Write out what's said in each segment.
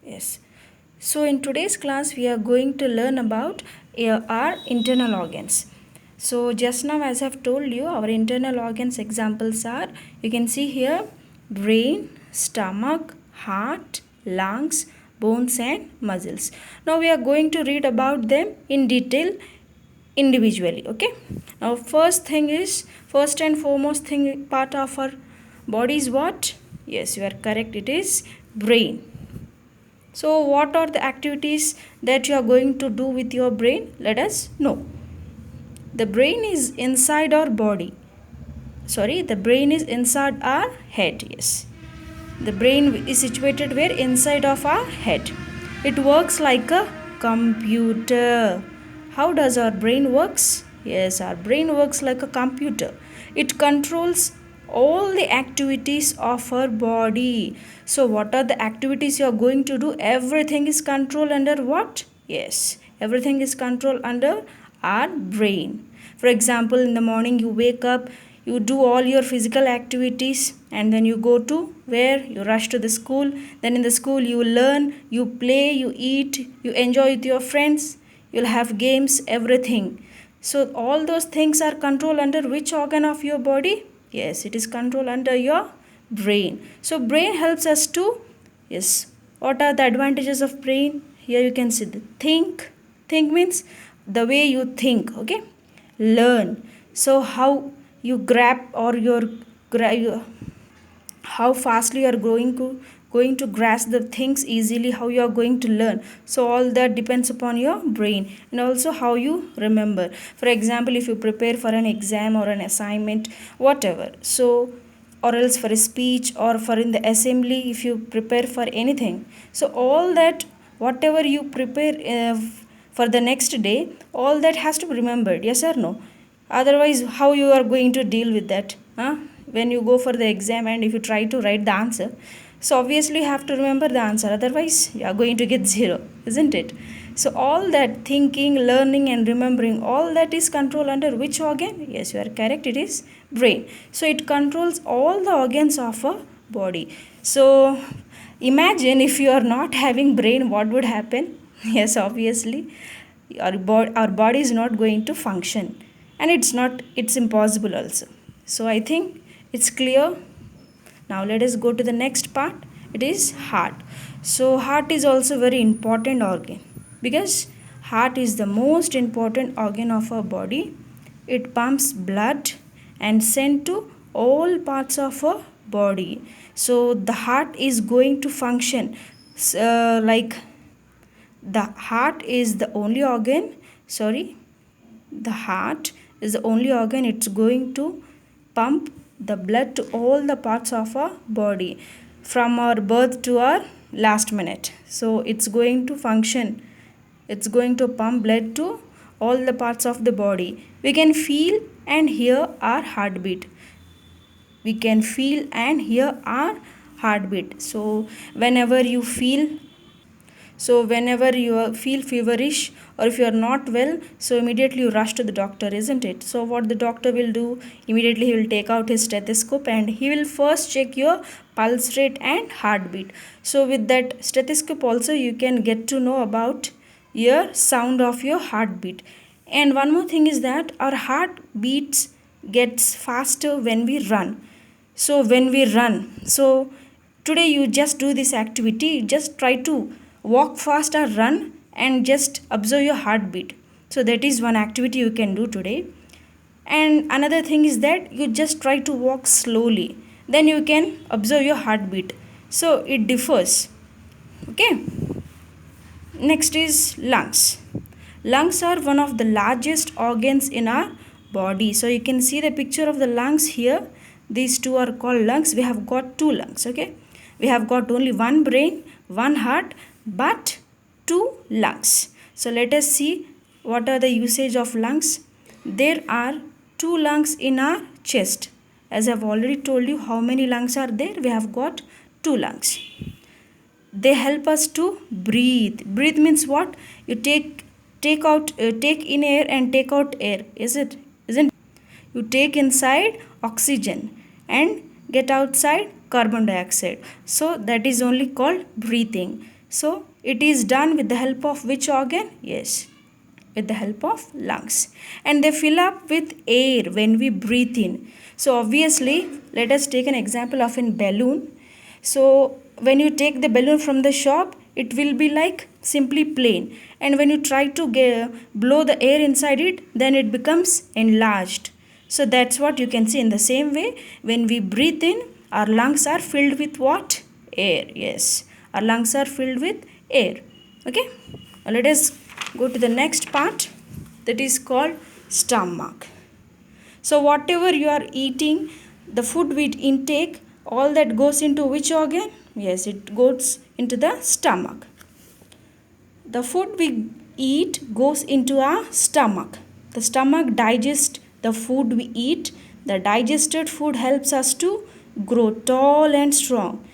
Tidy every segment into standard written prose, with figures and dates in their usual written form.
Yes. So in today's class we are going to learn about our internal organs. So just now as I've told you, our internal organs examples are, you can see here, brain, stomach, heart, lungs, bones and muscles. Now we are going to read about them in detail individually. Okay. Now first and foremost thing part of our body is what? Yes, you are correct. It is brain. So, what are the activities that you are going to do with your brain? Let us know. The brain is inside our body. The brain is inside our head. Yes. The brain is situated where? Inside of our head. It works like a computer. How does our brain works? Yes, our brain works like a computer. It controls all the activities of our body. So what are the activities you are going to do? Everything is controlled under what? Yes, everything is controlled under our brain. For example, in the morning you wake up, you do all your physical activities, and then you go to where? You rush to the school. Then in the school you learn, you play, you eat, you enjoy with your friends, you'll have games, everything. So all those things are controlled under which organ of your body? Yes, it is controlled under your brain. So brain helps us to, yes, what are the advantages of brain? Here you can see the think means the way you think. Okay, learn, so how you grab or how fastly you are going to grasp the things easily, how you are going to learn. So all that depends upon your brain, and also how you remember. For example, if you prepare for an exam or an assignment, whatever, so or else for a speech or for in the assembly, if you prepare for anything, so all that whatever you prepare for the next day, all that has to be remembered. Yes or no? Otherwise how you are going to deal with that, huh? When you go for the exam and if you try to write the answer, so obviously you have to remember the answer, otherwise you are going to get zero, isn't it? So all that thinking, learning and remembering, all that is controlled under which organ? Yes, you are correct, it is brain. So it controls all the organs of a body. So imagine if you are not having brain, what would happen? Yes, obviously our body is not going to function, and it's impossible also. So I think it's clear. Now let us go to the next part. It is heart. So heart is also very important organ, because heart is the most important organ of our body. It pumps blood and send to all parts of our body. So the heart is going to function like the heart is the only organ sorry the heart is the only organ. It's going to pump the blood to all the parts of our body from our birth to our last minute. So it's going to function, it's going to pump blood to all the parts of the body. We can feel and hear our heartbeat. We can feel and hear our heartbeat. So whenever you feel, so whenever you feel feverish or if you are not well, so immediately you rush to the doctor, isn't it? So what the doctor will do, immediately he will take out his stethoscope and he will first check your pulse rate and heartbeat. So with that stethoscope also you can get to know about your sound of your heartbeat. And one more thing is that our heart beats gets faster when we run. So when we run, so today you just do this activity, just try to walk fast or run and just observe your heartbeat. So that is one activity you can do today. And another thing is that you just try to walk slowly, then you can observe your heartbeat. So it differs. Okay. Next is lungs. Lungs are one of the largest organs in our body. So you can see the picture of the lungs here. These two are called lungs. We have got two lungs. Okay. We have got only one brain, one heart, but two lungs. So let us see what are the usage of lungs. There are two lungs in our chest. As I have already told you, how many lungs are there? We have got two lungs. They help us to breathe. Breathe means what? You take in air and take out air. Isn't it? You take inside oxygen and get outside carbon dioxide. So that is only called breathing. So it is done with the help of which organ? Yes, with the help of lungs. And they fill up with air when we breathe in. So obviously, let us take an example of a balloon. So when you take the balloon from the shop, it will be like simply plain. And when you try to blow the air inside it, then it becomes enlarged. So that's what you can see. In the same way, when we breathe in, our lungs are filled with what? Air. Yes, our lungs are filled with air. Okay, now let us go to the next part, that is called stomach. So whatever you are eating, the food we intake, all that goes into which organ? Yes, it goes into the stomach. The food we eat goes into our stomach. The stomach digests the food we eat. The digested food helps us to grow tall and strong.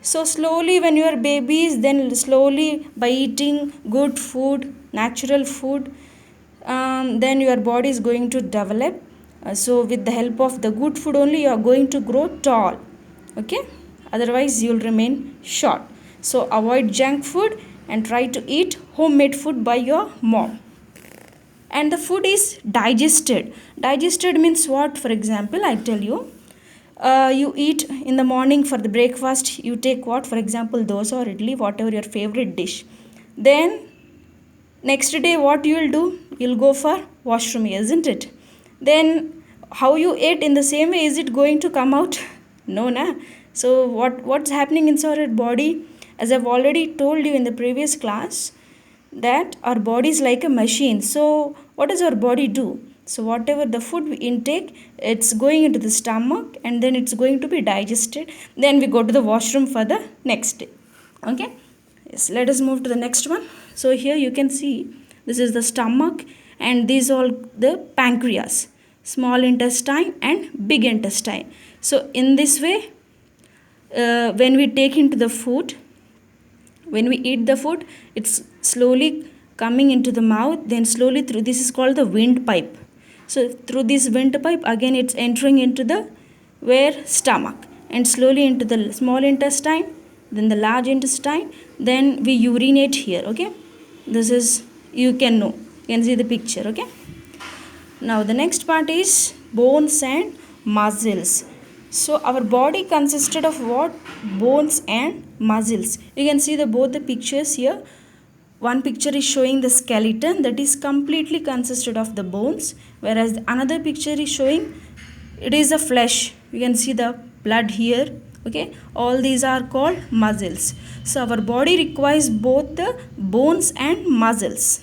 So slowly when you are babies, then slowly by eating good food, natural food, then your body is going to develop. So with the help of the good food only, you are going to grow tall. Okay, otherwise you will remain short. So avoid junk food and try to eat homemade food by your mom. And the food is digested. Digested means what? For example, I tell you, you eat in the morning for the breakfast, you take what? For example, dosa or idli, whatever your favorite dish. Then next day what you will do? You'll go for washroom, isn't it? Then how you ate, in the same way is it going to come out? No, na. So what's happening inside our body? As I've already told you in the previous class, that our body is like a machine. So what does our body do? So whatever the food we intake, it's going into the stomach and then it's going to be digested. Then we go to the washroom for the next day. Okay. Yes, let us move to the next one. So here you can see this is the stomach and these all the pancreas, small intestine and big intestine. So in this way, when we take into the food, when we eat the food, it's slowly coming into the mouth, then slowly through, this is called the windpipe. So through this windpipe, again it's entering into the where? Stomach, and slowly into the small intestine, then the large intestine, then we urinate here. Okay, this is, you can know, you can see the picture. Okay, now the next part is bones and muscles. So our body consisted of what? Bones and muscles. You can see the both the pictures here. One picture is showing the skeleton, that is completely consisted of the bones, whereas another picture is showing it is the flesh. You can see the blood here. Okay, all these are called muscles. So our body requires both the bones and muscles.